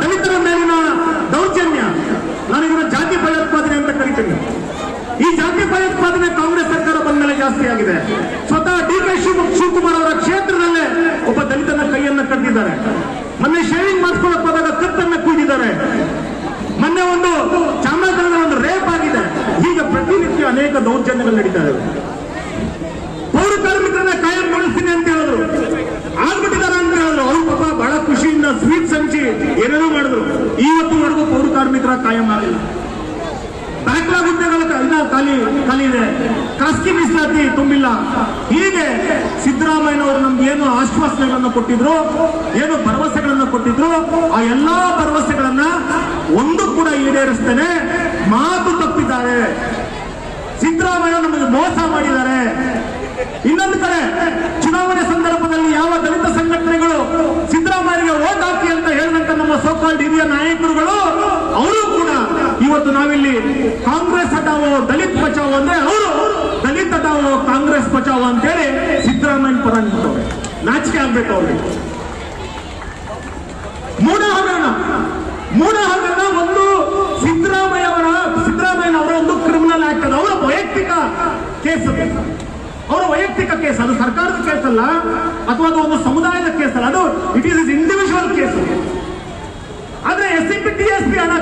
ದಲಿತರ ಮೇಲಿನ ದೌರ್ಜನ್ಯ, ನಾನು ಇದನ್ನ ಜಾತಿ ಭಯೋತ್ಪಾದನೆ ಅಂತ ಕರಿತೀನಿ. ಈ ಜಾತಿ ಭಯೋತ್ಪಾದನೆ ಕಾಂಗ್ರೆಸ್ ಸರ್ಕಾರ ಬಂದ ಮೇಲೆ ಜಾಸ್ತಿ ಆಗಿದೆ. ಸ್ವತಃ ಡಿ.ಕೆ. ಶಿವಕುಮಾರ್ ಅವರ ಕ್ಷೇತ್ರದಲ್ಲೇ ಒಬ್ಬ ದಲಿತನ ಕೈಯನ್ನ ಕಟ್ಟಿದ್ದಾರೆ. ಮೊನ್ನೆ ಶೇವಿಂಗ್ ಮಾಡಿಸ್ಕೊಳ್ಳಕ್ ಹೋದಾಗ ಕತ್ತನ್ನ ಕುಯ್ದಿದ್ದಾರೆ. ಮೊನ್ನೆ ಒಂದು ಚಾಮರಾಜನಗರ ಒಂದು ರೇಪ್ ಆಗಿದೆ. ಹೀಗೆ ಪ್ರತಿನಿತ್ಯ ಅನೇಕ ದೌರ್ಜನ್ಯಗಳು ನಡೀತಾ ಇವೆ. ಪೌರ ಕಾರ್ಮಿಕರನ್ನ ಕಾಯಂ ಮಾಡಿಸ್ತೀನಿ ಅಂತ ಹೇಳಿದ್ರು, ಆಗ್ಬಿಟ್ಟಿದಾರ ಅಂತ ಹೇಳಿದ್ರು. ಅವ್ರು ಪಾಪ ಬಹಳ ಖುಷಿಯಿಂದ ಸ್ವೀಟ್ಸ್ ಹಂಚಿ ಏನೇನೋ ಮಾಡಿದ್ರು. ಇವತ್ತುವರೆಗೂ ಪೌರ ಕಾರ್ಮಿಕರ ಕಾಯಂ ಆಗಿಲ್ಲ. ಬ್ಯಾಕ್ಲಾಗ್ ಹುದ್ದೆಗಳ ಖಾಲಿ ಇದೆ. ಖಾಸಗಿ ಮೀಸಲಾತಿ ತುಂಬಿಲ್ಲ. ಹೀಗೆ ಸಿದ್ದರಾಮಯ್ಯನವರು ನಮ್ಗೆ ಏನು ಆಶ್ವಾಸನೆಗಳನ್ನು ಕೊಟ್ಟಿದ್ರು, ಏನು ಭರವಸೆಗಳನ್ನು ಕೊಟ್ಟಿದ್ರು, ಆ ಎಲ್ಲಾ ಭರವಸೆಗಳನ್ನ ಒಂದು ಕೂಡ ಈಡೇರಿಸ್ತೇನೆ ಮಾತು ತಪ್ಪಿದ್ದಾರೆ. ಸಿದ್ದರಾಮಯ್ಯ ನಮಗೆ ಮೋಸ ಮಾಡಿದ್ದಾರೆ. ಇನ್ನೊಂದು ಕಡೆ ಚುನಾವಣೆ ಸಂದರ್ಭದಲ್ಲಿ ಯಾವ ದಲಿತ ಸಂಘಟನೆಗಳು ಸಿದ್ದರಾಮಯ್ಯಗೆ ವೋಟ್ ಹಾಕಿ ಅಂತ ಹೇಳಿದಂತ ನಮ್ಮ ಸೋಕಾಲ್ಡ್ ಹಿರಿಯ ನಾಯಕರುಗಳು ಅವರು ಕೂಡ ಇವತ್ತು ನಾವಿಲ್ಲಿ ಕಾಂಗ್ರೆಸ್ ಹಟಾವೋ ದಲಿತ್ ಬಚಾವೋ ಅಂದ್ರೆ ಅವರು ದಲಿತ್ ಹಟಾವೋ ಕಾಂಗ್ರೆಸ್ ಬಚಾವೋ ಅಂತೇಳಿ ಸಿದ್ದರಾಮಯ್ಯ ಪರ ನಿಂತವ್ರೆ. ನಾಚಿಕೆ ಆಗ್ಬೇಕು ಅವ್ರಿಗೆ. ಮೂಢ ಹಗರಣ ಒಂದು ಸಿದ್ದರಾಮಯ್ಯನವರ ಒಂದು ಕ್ರಿಮಿನಲ್ ಆಕ್ಟ್ ಅದು. ಅವರ ವೈಯಕ್ತಿಕ ಕೇಸ್, ಅವರ ವೈಯಕ್ತಿಕ ಕೇಸ್. ಅದು ಸರ್ಕಾರದ ಕೇಸ್ ಅಲ್ಲ, ಅಥವಾ ಅದು ಒಂದು ಸಮುದಾಯದ ಕೇಸ್ ಅಲ್ಲ. ಅದು ಇಟ್ ಈಸ್ ಇಂಡಿವಿಜುವಲ್ ಕೇಸ್. ಆದ್ರೆ SCP TSP ಹಣ